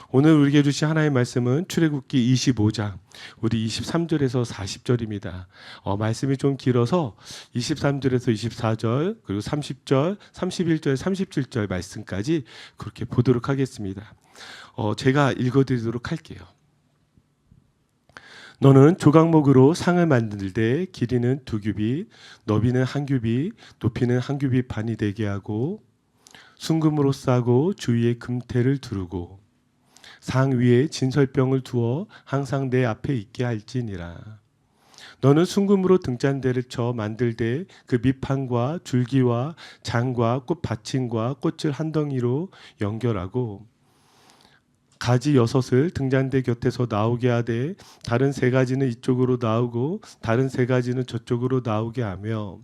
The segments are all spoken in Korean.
오늘 우리에게 주신 하나님의 말씀은 출애굽기 25장 우리 23절에서 40절입니다. 말씀이 좀 길어서 23절에서 24절 그리고 30절, 31절, 37절 말씀까지 그렇게 보도록 하겠습니다. 제가 읽어드리도록 할게요. 너는 조각목으로 상을 만들되 길이는 2규빗, 너비는 1규빗, 높이는 1규빗 반이 되게 하고 순금으로 싸고 주위에 금태를 두르고 상 위에 진설병을 두어 항상 내 앞에 있게 할지니라. 너는 순금으로 등잔대를 쳐 만들되 그 밑판과 줄기와 장과 꽃 받침과 꽃을 한 덩이로 연결하고 가지 6을 등잔대 곁에서 나오게 하되 다른 3가지는 이쪽으로 나오고 다른 3가지는 저쪽으로 나오게 하며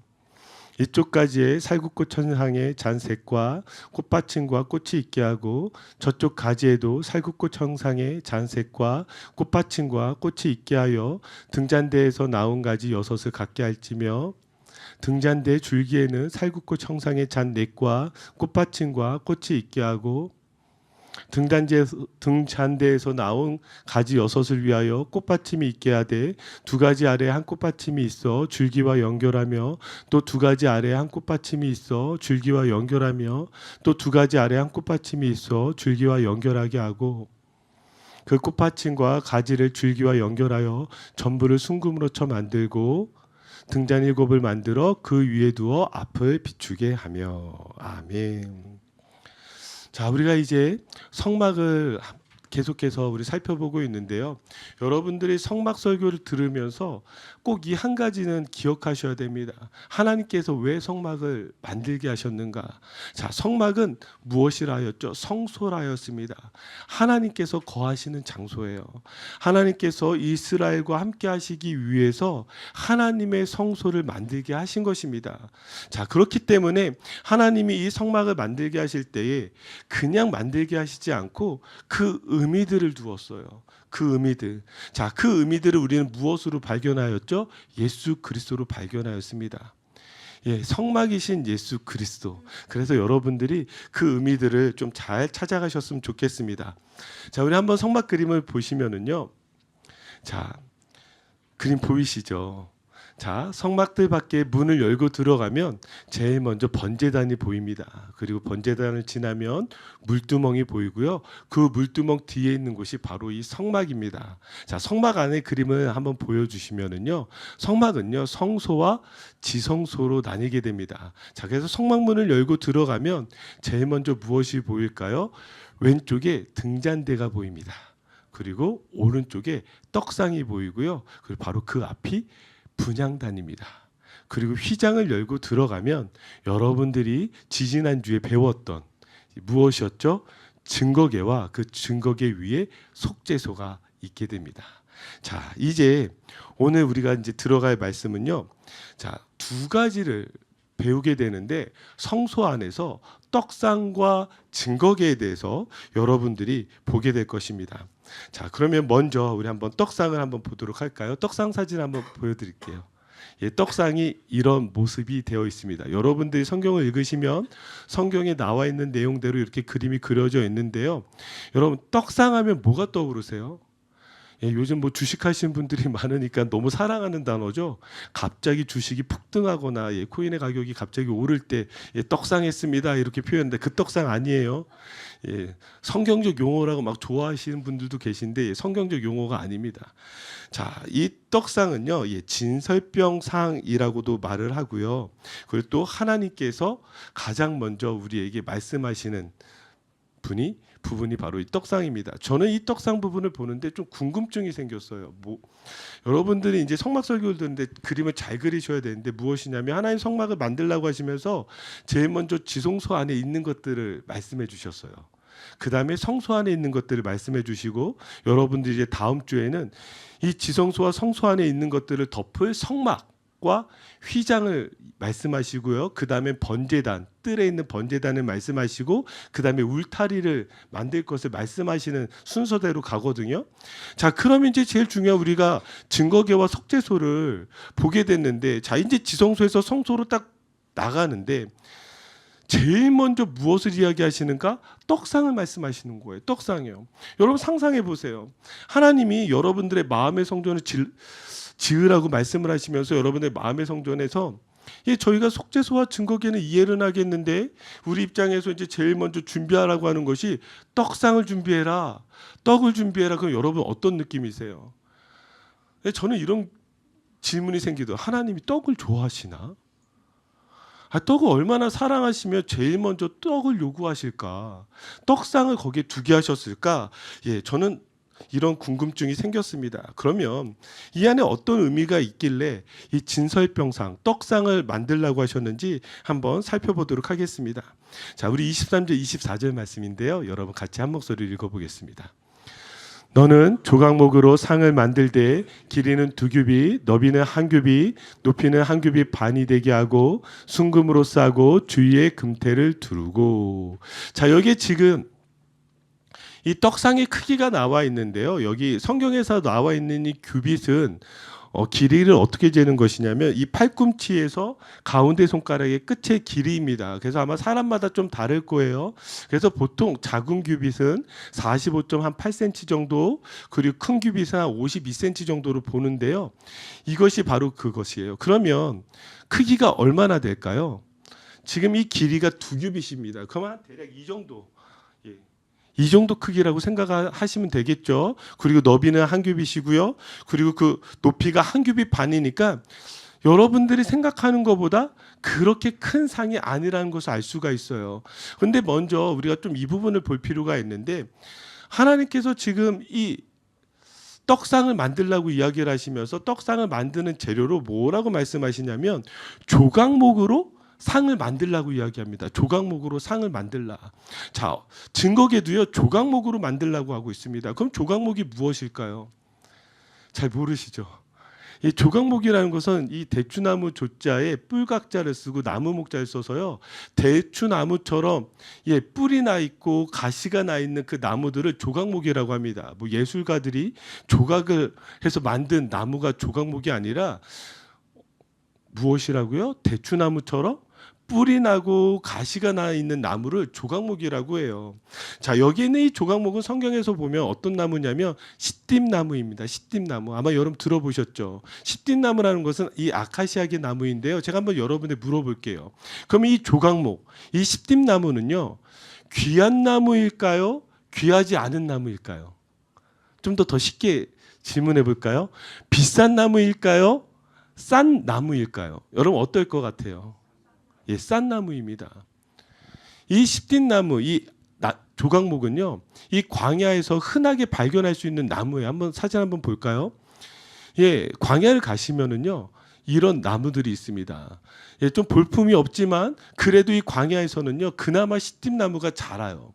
이쪽 가지에 살구꽃 천상에 잔색과 꽃받침과 꽃이 있게 하고 저쪽 가지에도 살구꽃 천상에 잔색과 꽃받침과 꽃이 있게 하여 등잔대에서 나온 가지 6을 갖게 할지며 등잔대 줄기에는 살구꽃 천상에 잔넥과 꽃받침과 꽃이 있게 하고 등잔대에서 나온 가지 6을 위하여 꽃받침이 있게 하되 2가지 아래에 한 꽃받침이 있어 줄기와 연결하며 또 2가지 아래에 한 꽃받침이 있어 줄기와 연결하며 또 2가지 아래에 한 꽃받침이 있어 줄기와 연결하게 하고 그 꽃받침과 가지를 줄기와 연결하여 전부를 순금으로 쳐 만들고 등잔 7을 만들어 그 위에 두어 앞을 비추게 하며. 아멘. 자, 우리가 이제 성막을 계속해서 우리 살펴보고 있는데요. 여러분들이 성막 설교를 들으면서 꼭 이 한 가지는 기억하셔야 됩니다. 하나님께서 왜 성막을 만들게 하셨는가? 자, 성막은 무엇이라 하였죠? 성소라 하였습니다. 하나님께서 거하시는 장소예요. 하나님께서 이스라엘과 함께 하시기 위해서 하나님의 성소를 만들게 하신 것입니다. 자, 그렇기 때문에 하나님이 이 성막을 만들게 하실 때에 그냥 만들게 하시지 않고 그 의미들을 두었어요. 그 의미들. 자, 그 의미들을 우리는 무엇으로 발견하였죠? 예수 그리스도로 발견하였습니다. 예, 성막이신 예수 그리스도. 그래서 여러분들이 그 의미들을 좀 잘 찾아가셨으면 좋겠습니다. 자, 우리 한번 성막 그림을 보시면은요. 자, 그림 보이시죠? 자, 성막들 밖에 문을 열고 들어가면 제일 먼저 번제단이 보입니다. 그리고 번제단을 지나면 물두멍이 보이고요. 그 물두멍 뒤에 있는 곳이 바로 이 성막입니다. 자, 성막 안의 그림을 한번 보여주시면은요. 성막은요, 성소와 지성소로 나뉘게 됩니다. 자, 그래서 성막문을 열고 들어가면 제일 먼저 무엇이 보일까요? 왼쪽에 등잔대가 보입니다. 그리고 오른쪽에 떡상이 보이고요. 그리고 바로 그 앞이 분향단입니다. 그리고 휘장을 열고 들어가면 여러분들이 지지난주에 배웠던 무엇이었죠? 증거궤와 그 증거궤 위에 속죄소가 있게 됩니다. 자, 이제 오늘 우리가 이제 들어갈 말씀은요. 자, 2가지를 배우게 되는데 성소 안에서 떡상과 증거궤에 대해서 여러분들이 보게 될 것입니다. 자, 그러면 먼저 우리 한번 떡상을 한번 보도록 할까요? 떡상 사진 한번 보여드릴게요. 예, 떡상이 이런 모습이 되어 있습니다. 여러분들이 성경을 읽으시면 성경에 나와 있는 내용대로 이렇게 그림이 그려져 있는데요. 여러분, 떡상하면 뭐가 떠오르세요? 예, 요즘 뭐 주식하시는 분들이 많으니까 너무 사랑하는 단어죠. 갑자기 주식이 폭등하거나 예, 코인의 가격이 갑자기 오를 때 예, 떡상했습니다 이렇게 표현하는데 그 떡상 아니에요. 예, 성경적 용어라고 막 좋아하시는 분들도 계신데 예, 성경적 용어가 아닙니다. 자, 이 떡상은요, 예, 진설병상이라고도 말을 하고요. 그리고 또 하나님께서 가장 먼저 우리에게 말씀하시는 부분이 바로 이 떡상입니다. 저는 이 떡상 부분을 보는데 좀 궁금증이 생겼어요. 여러분들이 이제 성막 설교를 듣는데 그림을 잘 그리셔야 되는데 무엇이냐면 하나님 성막을 만들라고 하시면서 제일 먼저 지성소 안에 있는 것들을 말씀해 주셨어요. 그 다음에 성소 안에 있는 것들을 말씀해 주시고 여러분들이 이제 다음 주에는 이 지성소와 성소 안에 있는 것들을 덮을 성막과 휘장을 말씀하시고요. 그 다음에 번제단, 뜰에 있는 번제단을 말씀하시고 그 다음에 울타리를 만들 것을 말씀하시는 순서대로 가거든요. 자, 그러면 이제 제일 중요한 우리가 증거궤와 속죄소를 보게 됐는데 자, 이제 지성소에서 성소로 딱 나가는데 제일 먼저 무엇을 이야기하시는가? 떡상을 말씀하시는 거예요. 떡상이요. 여러분 상상해 보세요. 하나님이 여러분들의 마음의 성전을 지으라고 말씀을 하시면서 여러분의 마음의 성전에서 저희가 속죄소와 증거계는 이해는 하겠는데 우리 입장에서 이제 제일 먼저 준비하라고 하는 것이 떡상을 준비해라. 떡을 준비해라. 그럼 여러분 어떤 느낌이세요? 저는 이런 질문이 생기더라고요. 하나님이 떡을 좋아하시나? 떡을 얼마나 사랑하시며 제일 먼저 떡을 요구하실까? 떡상을 거기에 두게 하셨을까? 저는 이런 궁금증이 생겼습니다. 그러면 이 안에 어떤 의미가 있길래 이 진설병상, 떡상을 만들라고 하셨는지 한번 살펴보도록 하겠습니다. 자, 우리 23절, 24절 말씀인데요. 여러분 같이 한 목소리를 읽어보겠습니다. 너는 조각목으로 상을 만들되 길이는 2규빗, 너비는 1규빗, 높이는 1규빗 반이 되게 하고 순금으로 싸고 주위에 금태를 두르고. 자, 여기에 지금 이 떡상의 크기가 나와 있는데요. 여기 성경에서 나와 있는 이 규빗은 길이를 어떻게 재는 것이냐면 이 팔꿈치에서 가운데 손가락의 끝의 길이입니다. 그래서 아마 사람마다 좀 다를 거예요. 그래서 보통 작은 규빗은 45.8cm 정도, 그리고 큰 규빗은 한 52cm 정도로 보는데요. 이것이 바로 그것이에요. 그러면 크기가 얼마나 될까요? 지금 이 길이가 2규빗입니다. 그러면 대략 이 정도. 이 정도 크기라고 생각하시면 되겠죠. 그리고 너비는 1규빗이고요. 그리고 그 높이가 1규빗 반이니까 여러분들이 생각하는 것보다 그렇게 큰 상이 아니라는 것을 알 수가 있어요. 그런데 먼저 우리가 좀 이 부분을 볼 필요가 있는데 하나님께서 지금 이 떡상을 만들라고 이야기를 하시면서 떡상을 만드는 재료로 뭐라고 말씀하시냐면 조각목으로 상을 만들라고 이야기합니다. 조각목으로 상을 만들라. 자, 증거계도요. 조각목으로 만들라고 하고 있습니다. 그럼 조각목이 무엇일까요? 잘 모르시죠? 이 조각목이라는 것은 이 대추나무 조자에 뿔각자를 쓰고 나무 목자를 써서요. 대추나무처럼 뿔이 나 있고 가시가 나 있는 그 나무들을 조각목이라고 합니다. 뭐 예술가들이 조각을 해서 만든 나무가 조각목이 아니라 무엇이라고요? 대추나무처럼 뿔이 나고 가시가 나 있는 나무를 조각목이라고 해요. 자, 여기 있는 이 조각목은 성경에서 보면 어떤 나무냐면 시띠나무입니다. 시띠나무. 아마 여러분 들어보셨죠? 시띠나무라는 것은 이 아카시아계 나무인데요. 제가 한번 여러분에 물어볼게요. 그럼 이 조각목, 이 시띠나무는요, 귀한 나무일까요? 귀하지 않은 나무일까요? 좀 더 쉽게 질문해 볼까요? 비싼 나무일까요? 싼 나무일까요? 여러분 어떨 것 같아요? 싼 나무입니다. 이 십딘나무, 이 조각목은요, 이 광야에서 흔하게 발견할 수 있는 나무예요. 한번 사진 한번 볼까요? 광야를 가시면은요, 이런 나무들이 있습니다. 좀 볼품이 없지만 그래도 이 광야에서는요, 그나마 십딘나무가 자라요.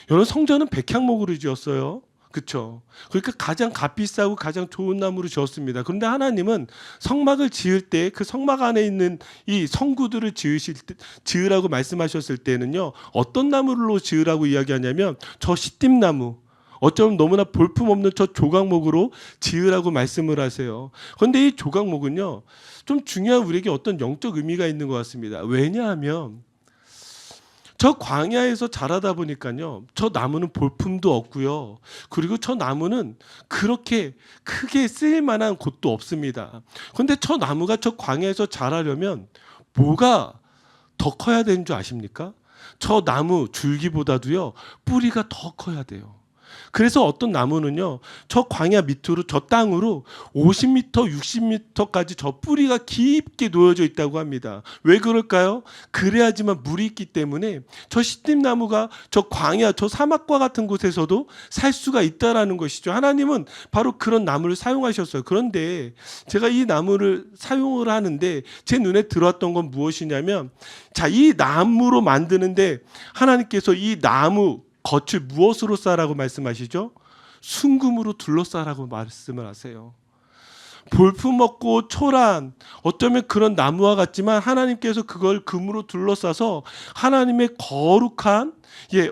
여러분 성전은 백향목으로 지었어요. 그렇죠. 그러니까 가장 값비싸고 가장 좋은 나무로 지었습니다. 그런데 하나님은 성막을 지을 때 그 성막 안에 있는 이 성구들을 지으라고 말씀하셨을 때는요, 어떤 나무로 지으라고 이야기하냐면 저 시띠나무, 어쩌면 너무나 볼품없는 저 조각목으로 지으라고 말씀을 하세요. 그런데 이 조각목은요, 좀 중요한 우리에게 어떤 영적 의미가 있는 것 같습니다. 왜냐하면 저 광야에서 자라다 보니까요, 저 나무는 볼품도 없고요. 그리고 저 나무는 그렇게 크게 쓰일 만한 곳도 없습니다. 그런데 저 나무가 저 광야에서 자라려면 뭐가 더 커야 되는 줄 아십니까? 저 나무 줄기보다도요, 뿌리가 더 커야 돼요. 그래서 어떤 나무는요, 저 광야 밑으로, 저 땅으로 50m, 60m까지 저 뿌리가 깊게 놓여져 있다고 합니다. 왜 그럴까요? 그래야지만 물이 있기 때문에 저 시띠나무가 저 광야, 저 사막과 같은 곳에서도 살 수가 있다라는 것이죠. 하나님은 바로 그런 나무를 사용하셨어요. 그런데 제가 이 나무를 사용을 하는데 제 눈에 들어왔던 건 무엇이냐면, 자, 이 나무로 만드는데 하나님께서 이 나무 겉을 무엇으로 싸라고 말씀하시죠? 순금으로 둘러싸라고 말씀을 하세요. 볼품없고 초라한, 어쩌면 그런 나무와 같지만 하나님께서 그걸 금으로 둘러싸서 하나님의 거룩한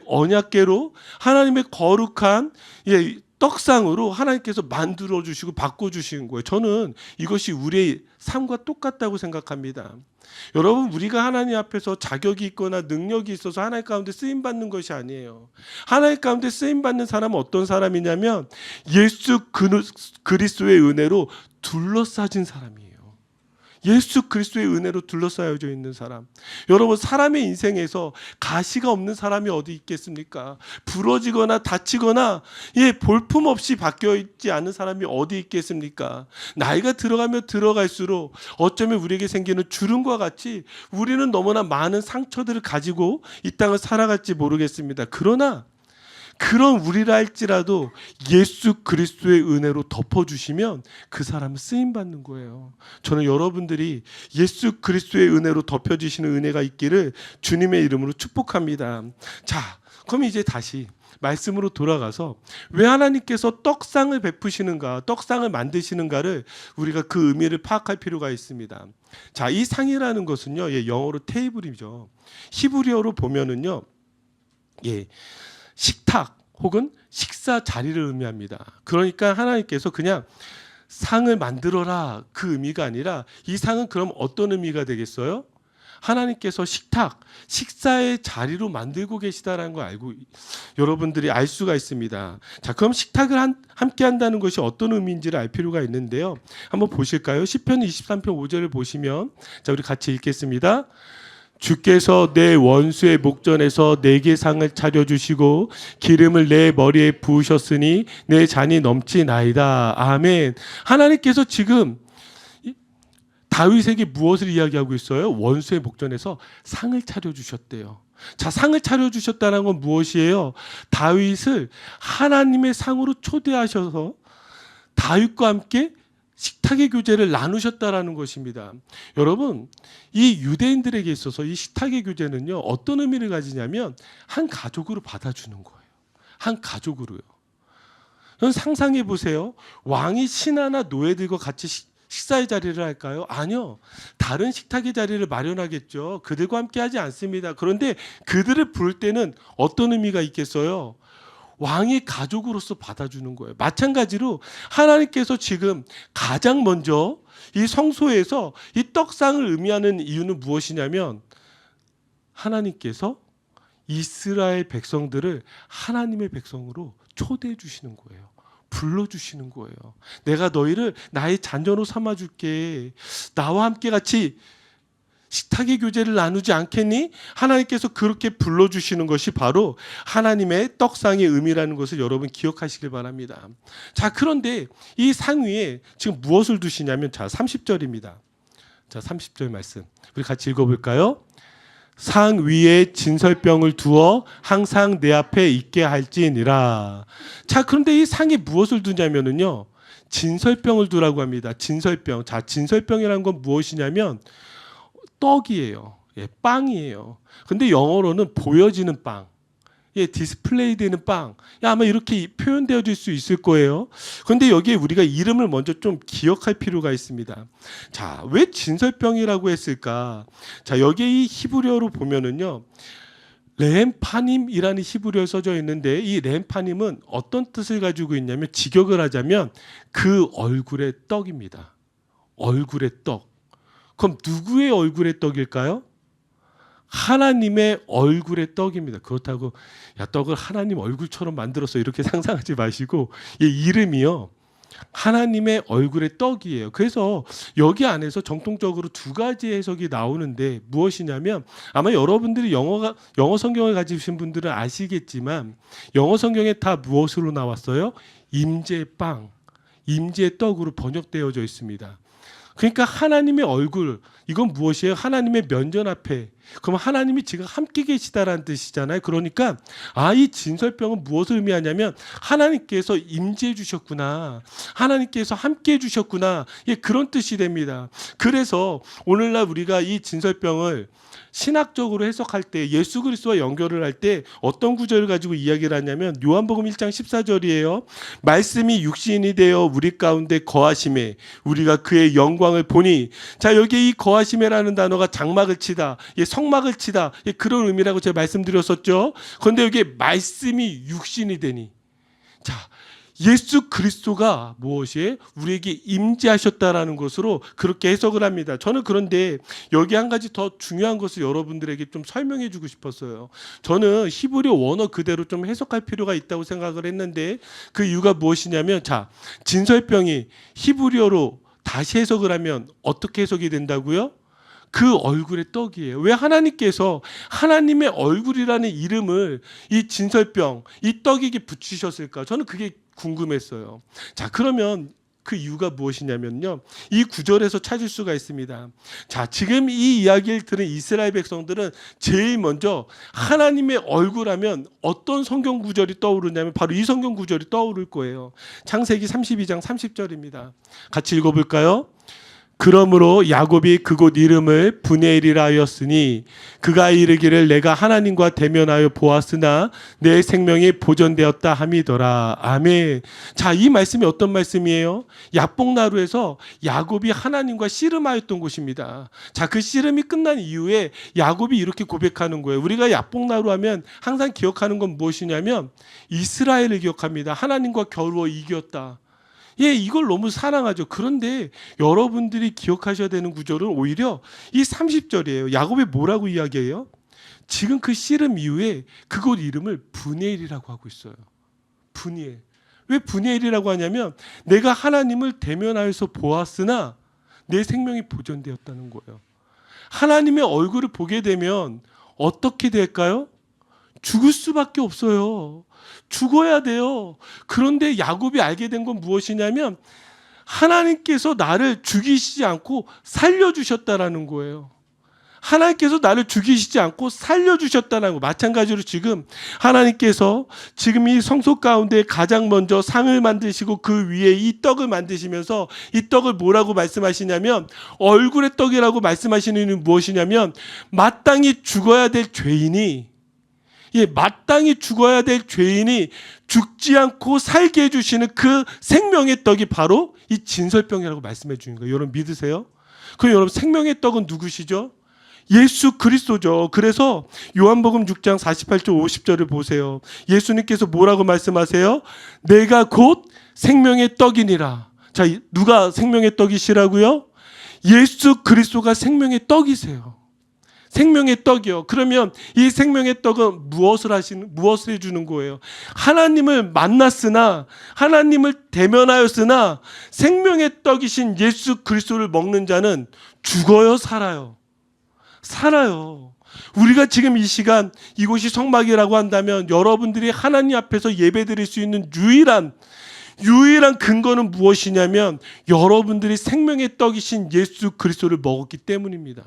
언약궤로, 하나님의 거룩한 떡상으로 하나님께서 만들어 주시고 바꿔 주시는 거예요. 저는 이것이 우리의 삶과 똑같다고 생각합니다. 여러분, 우리가 하나님 앞에서 자격이 있거나 능력이 있어서 하나님 가운데 쓰임 받는 것이 아니에요. 하나님 가운데 쓰임 받는 사람은 어떤 사람이냐면 예수 그리스도의 은혜로 둘러싸진 사람이에요. 예수 그리스도의 은혜로 둘러싸여져 있는 사람. 여러분, 사람의 인생에서 가시가 없는 사람이 어디 있겠습니까? 부러지거나 다치거나 볼품 없이 바뀌어 있지 않은 사람이 어디 있겠습니까? 나이가 들어가면 들어갈수록 어쩌면 우리에게 생기는 주름과 같이 우리는 너무나 많은 상처들을 가지고 이 땅을 살아갈지 모르겠습니다. 그러나 그런 우리라 할지라도 예수 그리스도의 은혜로 덮어주시면 그 사람은 쓰임받는 거예요. 저는 여러분들이 예수 그리스도의 은혜로 덮여주시는 은혜가 있기를 주님의 이름으로 축복합니다. 자, 그럼 이제 다시 말씀으로 돌아가서 왜 하나님께서 떡상을 베푸시는가, 떡상을 만드시는가를 우리가 그 의미를 파악할 필요가 있습니다. 자, 이 상이라는 것은요, 영어로 테이블이죠. 히브리어로 보면은요, 식탁 혹은 식사 자리를 의미합니다. 그러니까 하나님께서 그냥 상을 만들어라 그 의미가 아니라 이 상은 그럼 어떤 의미가 되겠어요? 하나님께서 식탁, 식사의 자리로 만들고 계시다라는 걸 알고 여러분들이 알 수가 있습니다. 자, 그럼 식탁을 함께 한다는 것이 어떤 의미인지를 알 필요가 있는데요. 한번 보실까요? 시편 23편 5절을 보시면, 자, 우리 같이 읽겠습니다. 주께서 내 원수의 목전에서 내게 상을 차려주시고 기름을 내 머리에 부으셨으니 내 잔이 넘치나이다. 아멘. 하나님께서 지금 다윗에게 무엇을 이야기하고 있어요? 원수의 목전에서 상을 차려주셨대요. 자, 상을 차려주셨다는 건 무엇이에요? 다윗을 하나님의 상으로 초대하셔서 다윗과 함께 식탁의 교제를 나누셨다라는 것입니다. 여러분, 이 유대인들에게 있어서 이 식탁의 교제는요, 어떤 의미를 가지냐면 한 가족으로 받아주는 거예요. 한 가족으로요. 여러분, 상상해 보세요. 왕이 신하나 노예들과 같이 식사의 자리를 할까요? 아니요. 다른 식탁의 자리를 마련하겠죠. 그들과 함께 하지 않습니다. 그런데 그들을 부를 때는 어떤 의미가 있겠어요? 왕이 가족으로서 받아주는 거예요. 마찬가지로 하나님께서 지금 가장 먼저 이 성소에서 이 떡상을 의미하는 이유는 무엇이냐면 하나님께서 이스라엘 백성들을 하나님의 백성으로 초대해 주시는 거예요. 불러주시는 거예요. 내가 너희를 나의 자녀로 삼아줄게. 나와 함께 같이 식탁의 교제를 나누지 않겠니? 하나님께서 그렇게 불러주시는 것이 바로 하나님의 떡상의 의미라는 것을 여러분 기억하시길 바랍니다. 자, 그런데 이 상 위에 지금 무엇을 두시냐면, 자, 30절입니다. 자, 30절 말씀 우리 같이 읽어볼까요? 상 위에 진설병을 두어 항상 내 앞에 있게 할지니라. 자, 그런데 이 상에 무엇을 두냐면은요, 진설병을 두라고 합니다. 진설병. 자, 진설병이라는 건 무엇이냐면 떡이에요. 빵이에요. 근데 영어로는 보여지는 빵, 디스플레이 되는 빵, 아마 이렇게 표현되어질 수 있을 거예요. 그런데 여기에 우리가 이름을 먼저 좀 기억할 필요가 있습니다. 자, 왜 진설병이라고 했을까? 자, 여기에 이 히브리어로 보면은요, 렘파님이라는 히브리어에 써져 있는데, 이 렘파님은 어떤 뜻을 가지고 있냐면, 직역을 하자면 그 얼굴의 떡입니다. 얼굴의 떡. 그럼 누구의 얼굴의 떡일까요? 하나님의 얼굴의 떡입니다. 그렇다고 야, 떡을 하나님 얼굴처럼 만들었어 이렇게 상상하지 마시고, 이 이름이요, 하나님의 얼굴의 떡이에요. 그래서 여기 안에서 정통적으로 두 가지 해석이 나오는데 무엇이냐면, 아마 여러분들이 영어 성경을 가지신 분들은 아시겠지만 영어 성경에 다 무엇으로 나왔어요? 임재빵, 임재의 떡으로 번역되어져 있습니다. 그러니까 하나님의 얼굴, 이건 무엇이에요? 하나님의 면전 앞에. 그럼 하나님이 지금 함께 계시다라는 뜻이잖아요. 그러니까 이 진설병은 무엇을 의미하냐면 하나님께서 임재해 주셨구나, 하나님께서 함께 해 주셨구나, 그런 뜻이 됩니다. 그래서 오늘날 우리가 이 진설병을 신학적으로 해석할 때, 예수 그리스도와 연결을 할 때 어떤 구절을 가지고 이야기를 하냐면 요한복음 1장 14절이에요. 말씀이 육신이 되어 우리 가운데 거하심에 우리가 그의 영광을 보니. 자, 여기 이 거하심이라는 단어가 장막을 치다, 성막을 치다, 그런 의미라고 제가 말씀드렸었죠. 그런데 여기 말씀이 육신이 되니. 자, 예수 그리스도가 무엇이에요? 우리에게 임재하셨다라는 것으로 그렇게 해석을 합니다. 저는 그런데 여기 한 가지 더 중요한 것을 여러분들에게 좀 설명해 주고 싶었어요. 저는 히브리 원어 그대로 좀 해석할 필요가 있다고 생각을 했는데 그 이유가 무엇이냐면, 자, 진설병이 히브리어로 다시 해석을 하면 어떻게 해석이 된다고요? 그 얼굴의 떡이에요. 왜 하나님께서 하나님의 얼굴이라는 이름을 이 진설병, 이 떡에게 붙이셨을까? 저는 그게 궁금했어요. 자, 그러면 그 이유가 무엇이냐면요, 이 구절에서 찾을 수가 있습니다. 자, 지금 이 이야기를 들은 이스라엘 백성들은 제일 먼저 하나님의 얼굴 하면 어떤 성경 구절이 떠오르냐면 바로 이 성경 구절이 떠오를 거예요. 창세기 32장 30절입니다. 같이 읽어볼까요? 그러므로 야곱이 그곳 이름을 브네일이라 하였으니 그가 이르기를 내가 하나님과 대면하여 보았으나 내 생명이 보존되었다 함이더라. 아멘. 자, 이 말씀이 어떤 말씀이에요? 야복나루에서 야곱이 하나님과 씨름하였던 곳입니다. 자, 그 씨름이 끝난 이후에 야곱이 이렇게 고백하는 거예요. 우리가 야복나루 하면 항상 기억하는 건 무엇이냐면 이스라엘을 기억합니다. 하나님과 겨루어 이겼다. 예, 이걸 너무 사랑하죠. 그런데 여러분들이 기억하셔야 되는 구절은 오히려 이 30절이에요. 야곱이 뭐라고 이야기해요? 지금 그 씨름 이후에 그곳 이름을 브니엘이라고 하고 있어요. 브니엘. 왜 브니엘이라고 하냐면 내가 하나님을 대면하여서 보았으나 내 생명이 보존되었다는 거예요. 하나님의 얼굴을 보게 되면 어떻게 될까요? 죽을 수밖에 없어요. 죽어야 돼요. 그런데 야곱이 알게 된 건 무엇이냐면 하나님께서 나를 죽이시지 않고 살려주셨다라는 거예요. 하나님께서 나를 죽이시지 않고 살려주셨다는 거. 마찬가지로 지금 하나님께서 지금 이 성소 가운데 가장 먼저 상을 만드시고 그 위에 이 떡을 만드시면서 이 떡을 뭐라고 말씀하시냐면 얼굴의 떡이라고 말씀하시는 이유는 무엇이냐면 마땅히 죽어야 될 죄인이, 예, 마땅히 죽어야 될 죄인이 죽지 않고 살게 해주시는 그 생명의 떡이 바로 이 진설병이라고 말씀해 주는 거예요. 여러분 믿으세요? 그럼 여러분 생명의 떡은 누구시죠? 예수 그리스도죠. 그래서 요한복음 6장 48절 50절을 보세요. 예수님께서 뭐라고 말씀하세요? 내가 곧 생명의 떡이니라. 자, 누가 생명의 떡이시라고요? 예수 그리스도가 생명의 떡이세요. 생명의 떡이요. 그러면 이 생명의 떡은 무엇을 해주는 거예요? 하나님을 만났으나, 하나님을 대면하였으나 생명의 떡이신 예수 그리스도를 먹는 자는 죽어요, 살아요? 살아요. 우리가 지금 이 시간 이곳이 성막이라고 한다면 여러분들이 하나님 앞에서 예배드릴 수 있는 유일한 근거는 무엇이냐면 여러분들이 생명의 떡이신 예수 그리스도를 먹었기 때문입니다.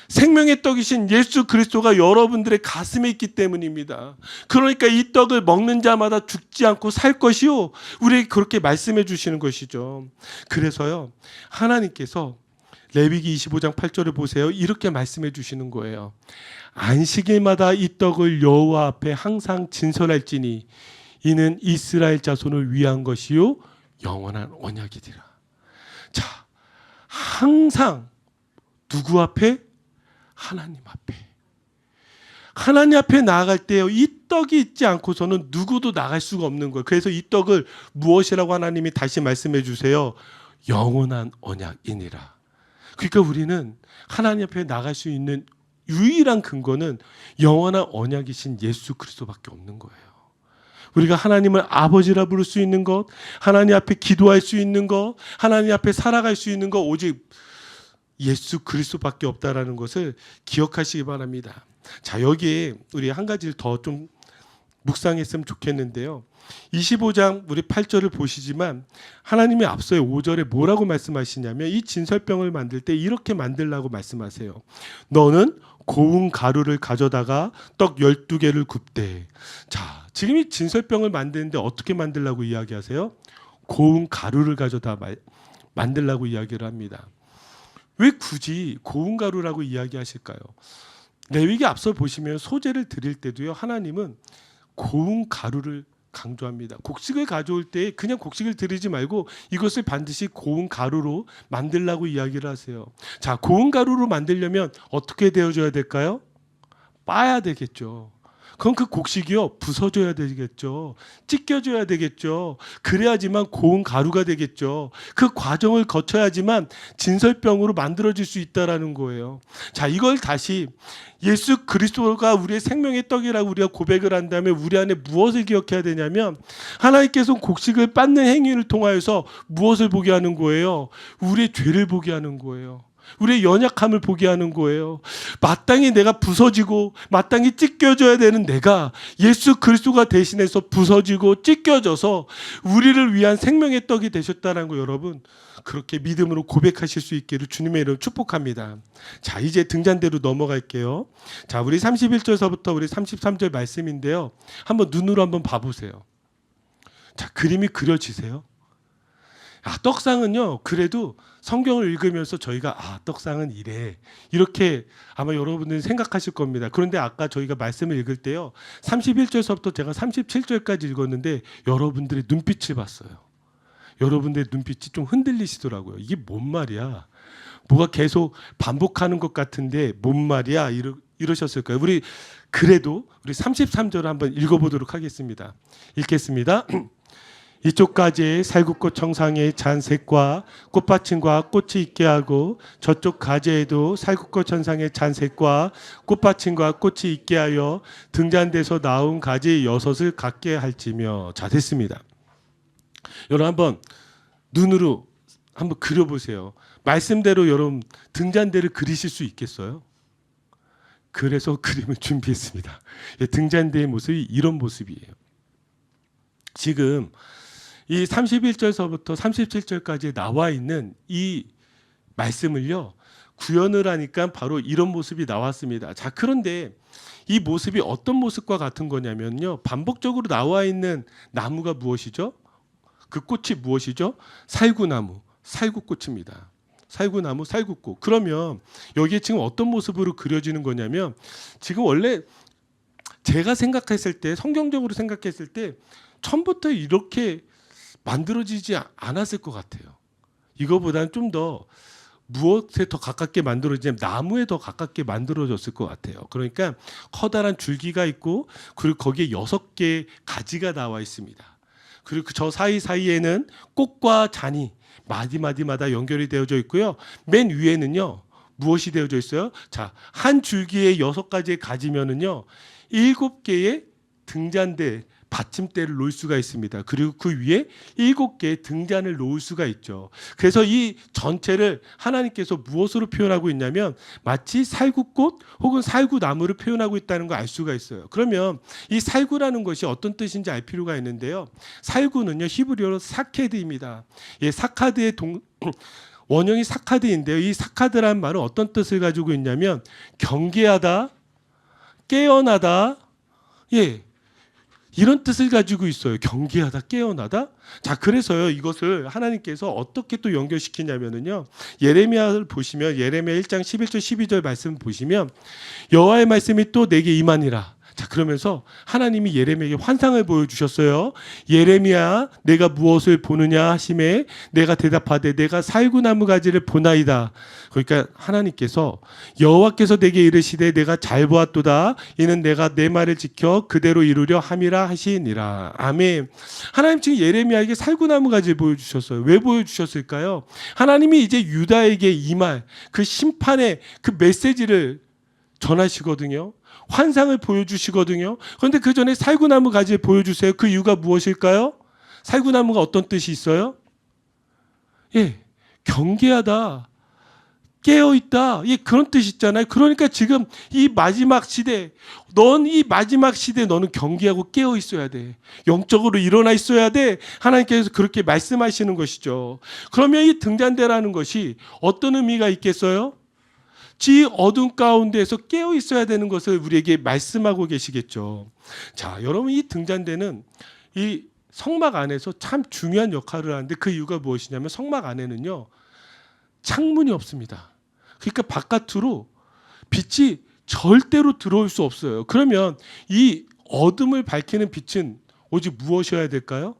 생명의 떡이신 예수 그리스도가 여러분들의 가슴에 있기 때문입니다. 그러니까 이 떡을 먹는 자마다 죽지 않고 살 것이요, 우리에게 그렇게 말씀해 주시는 것이죠. 그래서요, 하나님께서 레위기 25장 8절을 보세요. 이렇게 말씀해 주시는 거예요. 안식일마다 이 떡을 여호와 앞에 항상 진설할지니 이는 이스라엘 자손을 위한 것이요 영원한 언약이니라. 자, 항상 누구 앞에? 하나님 앞에. 하나님 앞에 나아갈 때요, 이 떡이 있지 않고서는 누구도 나갈 수가 없는 거예요. 그래서 이 떡을 무엇이라고 하나님이 다시 말씀해 주세요? 영원한 언약이니라. 그러니까 우리는 하나님 앞에 나갈 수 있는 유일한 근거는 영원한 언약이신 예수 그리스도밖에 없는 거예요. 우리가 하나님을 아버지라 부를 수 있는 것, 하나님 앞에 기도할 수 있는 것, 하나님 앞에 살아갈 수 있는 것, 오직 예수 그리스도밖에 없다라는 것을 기억하시기 바랍니다. 자, 여기에 우리 한 가지를 더 좀 묵상했으면 좋겠는데요. 25장 우리 8절을 보시지만 하나님이 앞서의 5절에 뭐라고 말씀하시냐면 이 진설병을 만들 때 이렇게 만들라고 말씀하세요. 너는 고운 가루를 가져다가 떡 12개를 굽되. 자, 지금 이 진설병을 만드는데 어떻게 만들라고 이야기하세요? 고운 가루를 가져다 만들라고 이야기를 합니다. 왜 굳이 고운 가루라고 이야기하실까요? 레위기 앞서 보시면 소제를 드릴 때도요, 하나님은 고운 가루를 강조합니다. 곡식을 가져올 때 그냥 곡식을 드리지 말고 이것을 반드시 고운 가루로 만들라고 이야기를 하세요. 자, 고운 가루로 만들려면 어떻게 되어줘야 될까요? 빻아야 되겠죠. 그럼 그 곡식이요 부서져야 되겠죠. 찢겨져야 되겠죠. 그래야지만 고운 가루가 되겠죠. 그 과정을 거쳐야지만 진설병으로 만들어질 수 있다라는 거예요. 자, 이걸 다시 예수 그리스도가 우리의 생명의 떡이라고 우리가 고백을 한 다음에 우리 안에 무엇을 기억해야 되냐면 하나님께서 곡식을 빻는 행위를 통하여서 무엇을 보게 하는 거예요? 우리의 죄를 보게 하는 거예요. 우리의 연약함을 보게 하는 거예요. 마땅히 내가 부서지고 마땅히 찢겨져야 되는 내가 예수 그리스도가 대신해서 부서지고 찢겨져서 우리를 위한 생명의 떡이 되셨다는 거 여러분 그렇게 믿음으로 고백하실 수 있기를 주님의 이름으로 축복합니다. 자, 이제 등잔대로 넘어갈게요. 자, 우리 31절서부터 우리 33절 말씀인데요. 한번 눈으로 한번 봐보세요. 자, 그림이 그려지세요? 떡상은요 그래도 성경을 읽으면서 저희가 떡상은 이래 이렇게 아마 여러분들이 생각하실 겁니다. 그런데 아까 저희가 말씀을 읽을 때요 31절서부터 제가 37절까지 읽었는데 여러분들의 눈빛을 봤어요. 여러분들의 눈빛이 좀 흔들리시더라고요. 이게 뭔 말이야? 뭐가 계속 반복하는 것 같은데 뭔 말이야? 이러셨을 거예요. 우리 그래도 우리 33절을 한번 읽어보도록 하겠습니다. 읽겠습니다. 이쪽 가지에 살구꽃 청상의 잔색과 꽃받침과 꽃이 있게 하고 저쪽 가지에도 살구꽃 천상의 잔색과 꽃받침과 꽃이 있게 하여 등잔대에서 나온 가지 6을 갖게 할지며. 자, 됐습니다. 여러분 한번 눈으로 한번 그려보세요. 말씀대로 여러분 등잔대를 그리실 수 있겠어요? 그래서 그림을 준비했습니다. 등잔대의 모습이 이런 모습이에요. 지금 이 31절서부터 37절까지 나와 있는 이 말씀을요 구현을 하니까 바로 이런 모습이 나왔습니다. 자, 그런데 이 모습이 어떤 모습과 같은 거냐면요 반복적으로 나와 있는 나무가 무엇이죠? 그 꽃이 무엇이죠? 살구나무, 살구꽃입니다. 살구나무, 살구꽃. 그러면 여기에 지금 어떤 모습으로 그려지는 거냐면 지금 원래 제가 생각했을 때 성경적으로 생각했을 때 처음부터 이렇게 만들어지지 않았을 것 같아요. 이거보다는 좀 더 무엇에 더 가깝게 만들어지냐면 나무에 더 가깝게 만들어졌을 것 같아요. 그러니까 커다란 줄기가 있고 그리고 거기에 6개의 가지가 나와 있습니다. 그리고 저 사이사이에는 꽃과 잔이 마디마디마다 연결이 되어져 있고요. 맨 위에는요 무엇이 되어져 있어요? 자, 한 줄기에 6가지의 가지면은요 7개의 등잔대 받침대를 놓을 수가 있습니다. 그리고 그 위에 7개의 등잔을 놓을 수가 있죠. 그래서 이 전체를 하나님께서 무엇으로 표현하고 있냐면 마치 살구꽃 혹은 살구나무를 표현하고 있다는 걸 알 수가 있어요. 그러면 이 살구라는 것이 어떤 뜻인지 알 필요가 있는데요. 살구는요 히브리어로 사케드입니다. 예, 사카드의 원형이 사카드인데요. 이 사카드라는 말은 어떤 뜻을 가지고 있냐면 경계하다, 깨어나다, 예, 이런 뜻을 가지고 있어요. 경계하다, 깨어나다. 자, 그래서요 이것을 하나님께서 어떻게 또 연결시키냐면은요 예레미야를 보시면 예레미야 1장 11절 12절 말씀 보시면 여호와의 말씀이 또 내게 임하니라. 자, 그러면서 하나님이 예레미야에게 환상을 보여주셨어요. 예레미야, 내가 무엇을 보느냐 하심에 내가 대답하되 내가 살구나무 가지를 보나이다. 그러니까 하나님께서 여호와께서 내게 이르시되 내가 잘 보았도다. 이는 내가 내 말을 지켜 그대로 이루려 함이라 하시니라. 아멘. 하나님 지금 예레미야에게 살구나무 가지를 보여주셨어요. 왜 보여주셨을까요? 하나님이 이제 유다에게 이 말, 그 심판의 그 메시지를 전하시거든요. 환상을 보여주시거든요. 그런데 그 전에 살구나무 가지를 보여주세요. 그 이유가 무엇일까요? 살구나무가 어떤 뜻이 있어요? 예, 경계하다, 깨어있다, 예, 그런 뜻이 있잖아요. 그러니까 지금 이 마지막 시대, 이 마지막 시대 너는 경계하고 깨어 있어야 돼. 영적으로 일어나 있어야 돼. 하나님께서 그렇게 말씀하시는 것이죠. 그러면 이 등잔대라는 것이 어떤 의미가 있겠어요? 지 어둠 가운데에서 깨어 있어야 되는 것을 우리에게 말씀하고 계시겠죠. 자, 여러분 이 등잔대는 이 성막 안에서 참 중요한 역할을 하는데 그 이유가 무엇이냐면 성막 안에는요 창문이 없습니다. 그러니까 바깥으로 빛이 절대로 들어올 수 없어요. 그러면 이 어둠을 밝히는 빛은 오직 무엇이어야 될까요?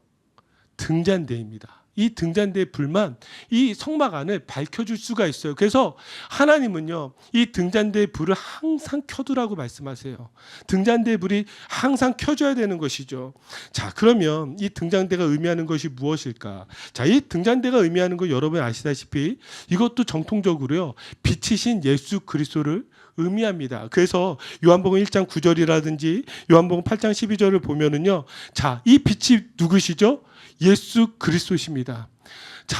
등잔대입니다. 이 등잔대의 불만 이 성막 안을 밝혀줄 수가 있어요. 그래서 하나님은요, 이 등잔대의 불을 항상 켜두라고 말씀하세요. 등잔대의 불이 항상 켜져야 되는 것이죠. 자, 그러면 이 등잔대가 의미하는 것이 무엇일까? 자, 이 등잔대가 의미하는 거 여러분 아시다시피 이것도 정통적으로요, 빛이신 예수 그리스도를 의미합니다. 그래서 요한복음 1장 9절이라든지 요한복음 8장 12절을 보면은요, 자, 이 빛이 누구시죠? 예수 그리스도십니다. 자,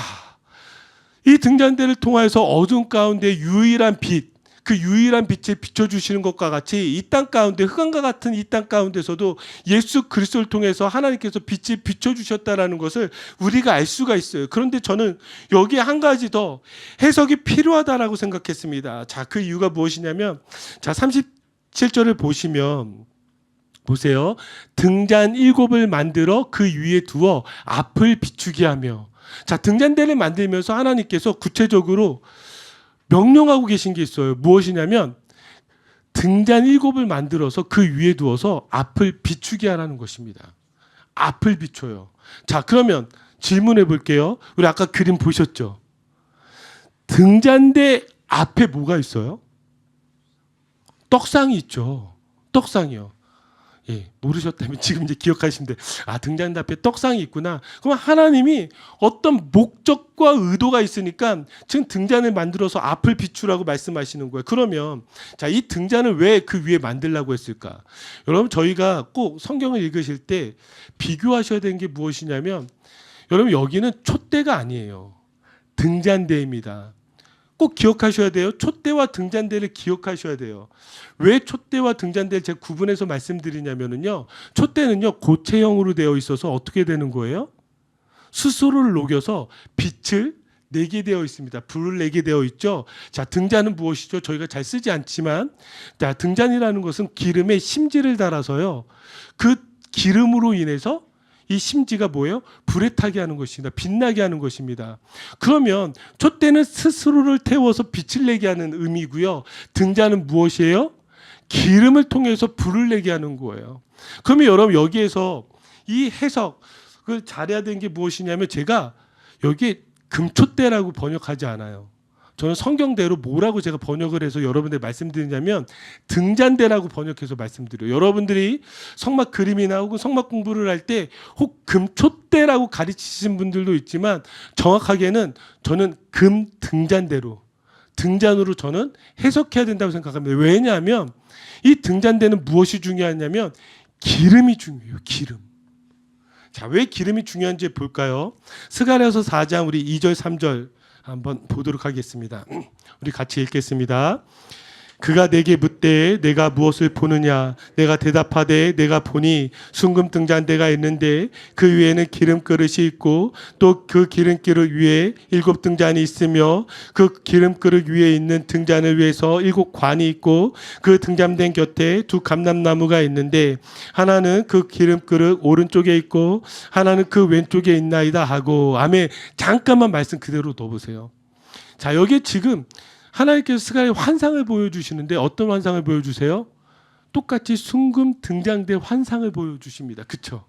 이 등잔대를 통하여서 어둠 가운데 유일한 빛, 그 유일한 빛을 비춰주시는 것과 같이 이 땅 가운데, 흑암과 같은 이 땅 가운데서도 예수 그리스도를 통해서 하나님께서 빛을 비춰주셨다라는 것을 우리가 알 수가 있어요. 그런데 저는 여기에 한 가지 더 해석이 필요하다라고 생각했습니다. 자, 그 이유가 무엇이냐면, 자, 37절을 보시면 보세요. 등잔 7을 만들어 그 위에 두어 앞을 비추게 하며. 자, 등잔대를 만들면서 하나님께서 구체적으로 명령하고 계신 게 있어요. 무엇이냐면 등잔 7을 만들어서 그 위에 두어서 앞을 비추게 하라는 것입니다. 앞을 비춰요. 자, 그러면 질문해 볼게요. 우리 아까 그림 보셨죠? 등잔대 앞에 뭐가 있어요? 떡상이 있죠. 떡상이요. 예, 모르셨다면 지금 이제 기억하시는데, 아, 등잔대 앞에 떡상이 있구나. 그럼 하나님이 어떤 목적과 의도가 있으니까 지금 등잔을 만들어서 앞을 비추라고 말씀하시는 거예요. 그러면 자, 이 등잔을 왜 그 위에 만들라고 했을까? 여러분, 저희가 꼭 성경을 읽으실 때 비교하셔야 되는 게 무엇이냐면, 여러분, 여기는 촛대가 아니에요. 등잔대입니다. 꼭 기억하셔야 돼요. 촛대와 등잔대를 기억하셔야 돼요. 왜 촛대와 등잔대를 제가 구분해서 말씀드리냐면요, 촛대는요, 고체형으로 되어 있어서 어떻게 되는 거예요? 스스로를 녹여서 빛을 내게 되어 있습니다. 불을 내게 되어 있죠. 자, 등잔은 무엇이죠? 저희가 잘 쓰지 않지만, 자, 등잔이라는 것은 기름에 심지를 달아서요, 그 기름으로 인해서 이 심지가 뭐예요? 불에 타게 하는 것입니다. 빛나게 하는 것입니다. 그러면 촛대는 스스로를 태워서 빛을 내게 하는 의미고요. 등잔은 무엇이에요? 기름을 통해서 불을 내게 하는 거예요. 그러면 여러분, 여기에서 이 해석을 잘해야 되는 게 무엇이냐면, 제가 여기 금촛대라고 번역하지 않아요. 저는 성경대로 뭐라고 제가 번역을 해서 여러분들 말씀드리냐면 등잔대라고 번역해서 말씀드려요. 여러분들이 성막 그림이나 혹은 성막 공부를 할 때 혹 금촛대라고 가르치신 분들도 있지만, 정확하게는 저는 금등잔대로, 등잔으로 저는 해석해야 된다고 생각합니다. 왜냐하면 이 등잔대는 무엇이 중요하냐면 기름이 중요해요. 기름. 자, 왜 기름이 중요한지 볼까요? 스가랴서 4장 우리 2절 3절 한번 보도록 하겠습니다. 우리 같이 읽겠습니다. 그가 내게 묻되 내가 무엇을 보느냐? 내가 대답하되 내가 보니 순금 등잔대가 있는데 그 위에는 기름 그릇이 있고 또 그 기름 그릇 위에 7 등잔이 있으며 그 기름 그릇 위에 있는 등잔을 위해서 7 관이 있고 그 등잔대 곁에 2 감람나무가 있는데 하나는 그 기름 그릇 오른쪽에 있고 하나는 그 왼쪽에 있나이다 하고. 아멘. 잠깐만 말씀 그대로 넣어보세요. 자, 여기에 지금 하나님께서 스가랴의 환상을 보여주시는데 어떤 환상을 보여주세요? 똑같이 순금 등잔대 환상을 보여주십니다. 그렇죠?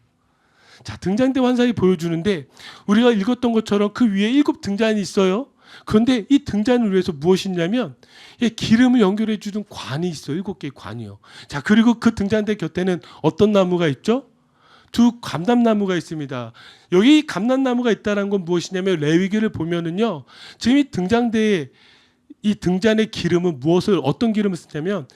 자, 등잔대 환상이 보여주는데 우리가 읽었던 것처럼 그 위에 7 등잔이 있어요. 그런데 이 등잔을 위해서 무엇이 있냐면 기름을 연결해 주는 관이 있어요. 7개의 관이요. 자, 그리고 그 등잔대 곁에는 어떤 나무가 있죠? 2 감람나무가 있습니다. 여기 감람나무가 있다는 건 무엇이냐면, 레위기를 보면은요, 지금 이 등잔대에 이 등잔의 기름은 어떤 기름을 쓰냐면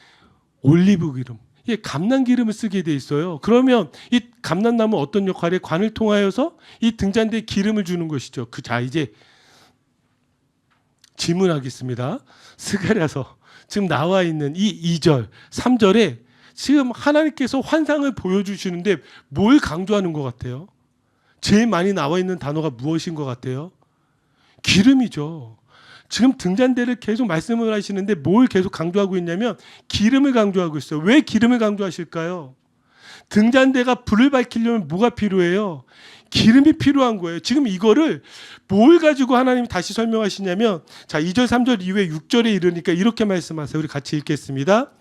올리브 기름, 감람 기름을 쓰게 돼 있어요. 그러면 이 감람나무 어떤 역할에 관을 통하여서 이 등잔대에 기름을 주는 것이죠. 자, 이제 질문하겠습니다. 스가랴서 지금 나와 있는 이 2절, 3절에 지금 하나님께서 환상을 보여주시는데 뭘 강조하는 것 같아요? 제일 많이 나와 있는 단어가 무엇인 것 같아요? 기름이죠. 지금 등잔대를 계속 말씀을 하시는데 뭘 계속 강조하고 있냐면 기름을 강조하고 있어요. 왜 기름을 강조하실까요? 등잔대가 불을 밝히려면 뭐가 필요해요? 기름이 필요한 거예요. 지금 이거를 뭘 가지고 하나님이 다시 설명하시냐면, 자, 2절 3절 이후에 6절에 이르니까 이렇게 말씀하세요. 우리 같이 읽겠습니다.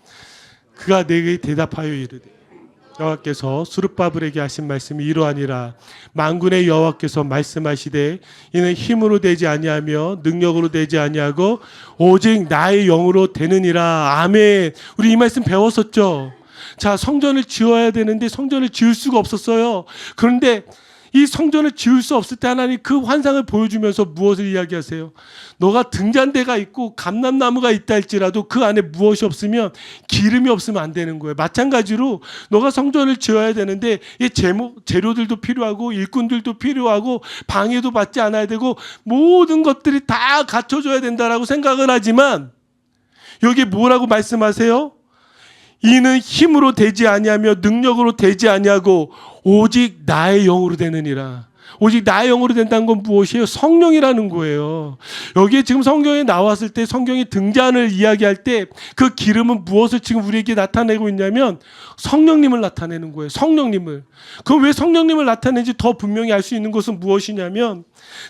그가 내게 대답하여 이르되 여호와께서 스룹바벨에게 하신 말씀이 이러하니라. 만군의 여호와께서 말씀하시되 이는 힘으로 되지 아니하며 능력으로 되지 아니하고 오직 나의 영으로 되느니라. 아멘. 우리 이 말씀 배웠었죠. 자, 성전을 지어야 되는데 성전을 지을 수가 없었어요. 그런데 이 성전을 지을 수 없을 때 하나님 그 환상을 보여주면서 무엇을 이야기하세요? 너가 등잔대가 있고 감람나무가 있다 할지라도 그 안에 무엇이 없으면 기름이 없으면 안 되는 거예요. 마찬가지로 너가 성전을 지어야 되는데 이 재료들도 필요하고 일꾼들도 필요하고 방해도 받지 않아야 되고 모든 것들이 다 갖춰줘야 된다라고 생각을 하지만 여기 뭐라고 말씀하세요? 이는 힘으로 되지 아니하며 능력으로 되지 아니하고 오직 나의 영으로 되느니라. 오직 나의 영으로 된다는 건 무엇이에요? 성령이라는 거예요. 여기에 지금 성경에 나왔을 때 성경이 등잔을 이야기할 때 그 기름은 무엇을 지금 우리에게 나타내고 있냐면 성령님을 나타내는 거예요. 성령님을. 그럼 왜 성령님을 나타내는지 더 분명히 알 수 있는 것은 무엇이냐면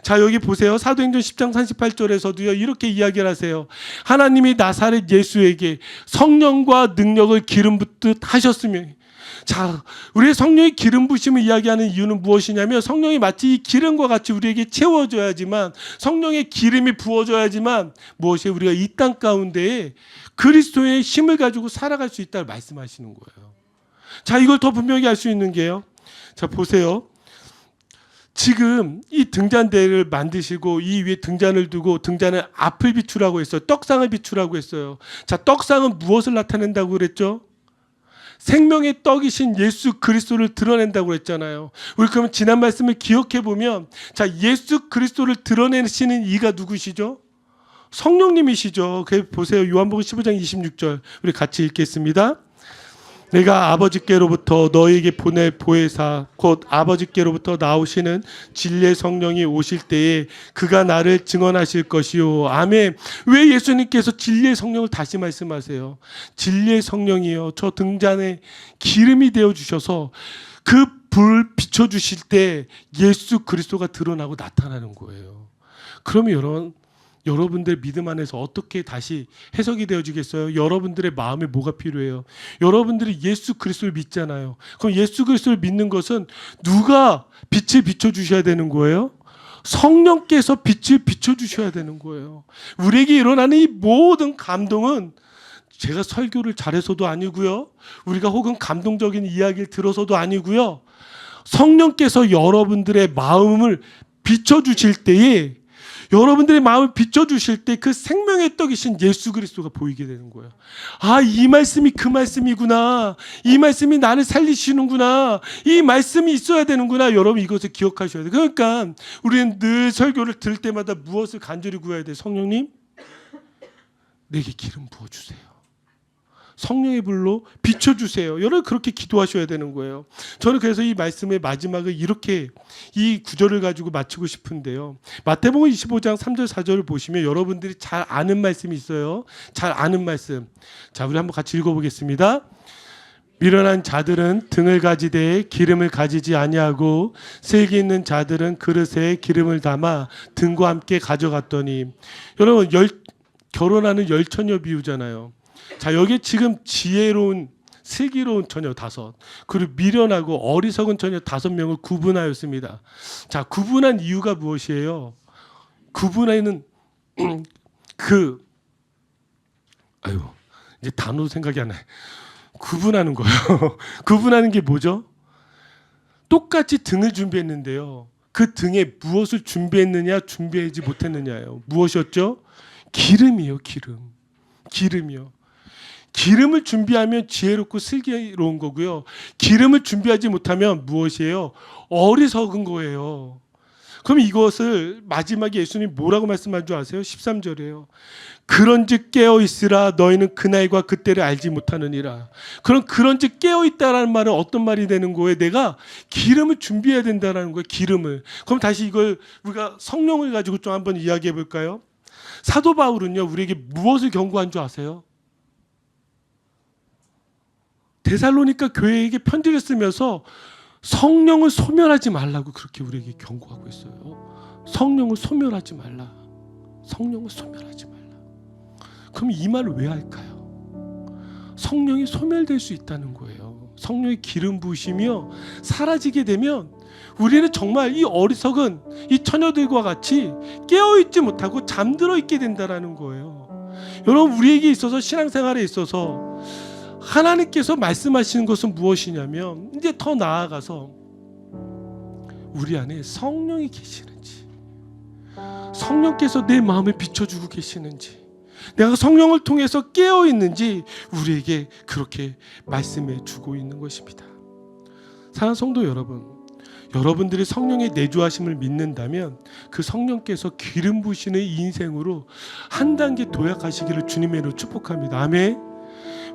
자, 여기 보세요. 사도행전 10장 38절에서도요 이렇게 이야기를 하세요. 하나님이 나사렛 예수에게 성령과 능력을 기름 붓듯 하셨으며. 자, 우리의 성령의 기름 부심을 이야기하는 이유는 무엇이냐면 성령이 마치 이 기름과 같이 우리에게 채워져야지만 성령의 기름이 부어져야지만 무엇이 우리가 이 땅 가운데에 그리스도의 힘을 가지고 살아갈 수 있다고 말씀하시는 거예요. 자, 이걸 더 분명히 알 수 있는 게요. 자, 보세요. 지금 이 등잔대를 만드시고 이 위에 등잔을 두고 등잔을 앞을 비추라고 했어요. 떡상을 비추라고 했어요. 자, 떡상은 무엇을 나타낸다고 그랬죠? 생명의 떡이신 예수 그리스도를 드러낸다고 했잖아요. 우리 그러면 지난 말씀을 기억해 보면 자, 예수 그리스도를 드러내시는 이가 누구시죠? 성령님이시죠. 보세요. 요한복음 15장 26절 우리 같이 읽겠습니다. 내가 아버지께로부터 너에게 보낼 보혜사 곧 아버지께로부터 나오시는 진리의 성령이 오실 때에 그가 나를 증언하실 것이요. 아멘. 왜 예수님께서 진리의 성령을 다시 말씀하세요? 진리의 성령이요. 저 등잔에 기름이 되어 주셔서 그 불 비춰주실 때 예수 그리스도가 드러나고 나타나는 거예요. 그러면 여러분들 믿음 안에서 어떻게 다시 해석이 되어지겠어요? 여러분들의 마음에 뭐가 필요해요? 여러분들이 예수 그리스도를 믿잖아요. 그럼 예수 그리스도를 믿는 것은 누가 빛을 비춰주셔야 되는 거예요? 성령께서 빛을 비춰주셔야 되는 거예요. 우리에게 일어나는 이 모든 감동은 제가 설교를 잘해서도 아니고요. 우리가 혹은 감동적인 이야기를 들어서도 아니고요. 성령께서 여러분들의 마음을 비춰주실 때에 여러분들의 마음을 비춰주실 때 그 생명의 떡이신 예수 그리스도가 보이게 되는 거예요. 아, 이 말씀이 그 말씀이구나. 이 말씀이 나를 살리시는구나. 이 말씀이 있어야 되는구나. 여러분 이것을 기억하셔야 돼요. 그러니까 우리는 늘 설교를 들을 때마다 무엇을 간절히 구해야 돼요? 성령님, 내게 기름 부어주세요. 성령의 불로 비춰주세요. 여러분 그렇게 기도하셔야 되는 거예요. 저는 그래서 이 말씀의 마지막을 이렇게 이 구절을 가지고 마치고 싶은데요. 마태복음 25장 3절 4절을 보시면 여러분들이 잘 아는 말씀이 있어요. 잘 아는 말씀. 자, 우리 한번 같이 읽어보겠습니다. 미련한 자들은 등을 가지되 기름을 가지지 아니하고 슬기 있는 자들은 그릇에 기름을 담아 등과 함께 가져갔더니. 여러분 결혼하는 열처녀 비유잖아요. 자, 여기 지금 지혜로운 슬기로운 처녀 5 그리고 미련하고 어리석은 처녀 5명을 구분하였습니다. 자, 구분한 이유가 무엇이에요? 구분하는 이제 단어도 생각이 안 나요. 구분하는 거예요. 구분하는 게 뭐죠? 똑같이 등을 준비했는데요. 그 등에 무엇을 준비했느냐 준비하지 못했느냐예요. 무엇이었죠? 기름이요. 기름이요. 기름을 준비하면 지혜롭고 슬기로운 거고요. 기름을 준비하지 못하면 무엇이에요? 어리석은 거예요. 그럼 이것을 마지막에 예수님이 뭐라고 말씀한 줄 아세요? 13절이에요. 그런즉 깨어있으라 너희는 그날과 그때를 알지 못하느니라. 그런즉 깨어있다라는 말은 어떤 말이 되는 거예요? 내가 기름을 준비해야 된다는 거예요. 기름을. 그럼 다시 이걸 우리가 성령을 가지고 좀 한번 이야기해 볼까요? 사도 바울은요 우리에게 무엇을 경고한 줄 아세요? 데살로니가 교회에게 편지를 쓰면서 성령을 소멸하지 말라고 그렇게 우리에게 경고하고 있어요. 성령을 소멸하지 말라. 성령을 소멸하지 말라. 그럼 이 말을 왜 할까요? 성령이 소멸될 수 있다는 거예요. 성령의 기름 부으시며 사라지게 되면 우리는 정말 이 어리석은 이 처녀들과 같이 깨어있지 못하고 잠들어 있게 된다는 거예요. 여러분, 우리에게 있어서 신앙생활에 있어서 하나님께서 말씀하시는 것은 무엇이냐면, 이제 더 나아가서 우리 안에 성령이 계시는지, 성령께서 내 마음을 비춰주고 계시는지, 내가 성령을 통해서 깨어있는지 우리에게 그렇게 말씀해 주고 있는 것입니다. 사랑하는 성도 여러분, 여러분들이 성령의 내주하심을 믿는다면 그 성령께서 기름 부으시는 인생으로 한 단계 도약하시기를 주님의 이름으로 축복합니다. 아멘.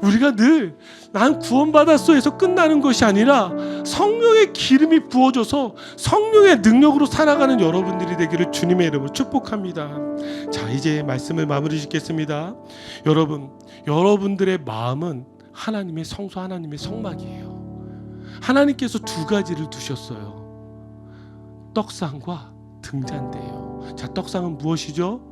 우리가 늘 난 구원받았어에서 끝나는 것이 아니라 성령의 기름이 부어져서 성령의 능력으로 살아가는 여러분들이 되기를 주님의 이름으로 축복합니다. 자, 이제 말씀을 마무리 짓겠습니다. 여러분들의 마음은 하나님의 성소, 하나님의 성막이에요. 하나님께서 두 가지를 두셨어요. 떡상과 등잔대예요. 자, 떡상은 무엇이죠?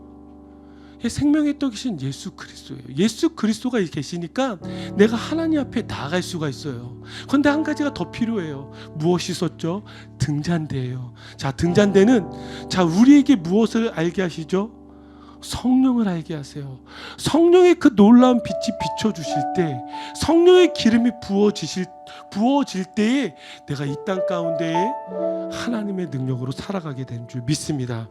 생명의 떡이신 예수 그리스도예요. 예수 그리스도가 계시니까 내가 하나님 앞에 나아갈 수가 있어요. 그런데 한 가지가 더 필요해요. 무엇이 있었죠? 등잔대예요. 자, 등잔대는 우리에게 무엇을 알게 하시죠? 성령을 알게 하세요. 성령의 그 놀라운 빛이 비춰주실 때, 성령의 기름이 부어질 때에 내가 이 땅 가운데에 하나님의 능력으로 살아가게 된 줄 믿습니다.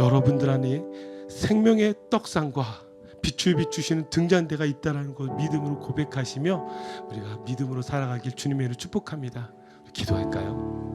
여러분들 안에 생명의 떡상과 빛을 비추시는 등잔대가 있다는 걸 믿음으로 고백하시며 우리가 믿음으로 살아가길 주님의 이름으로 축복합니다. 기도할까요?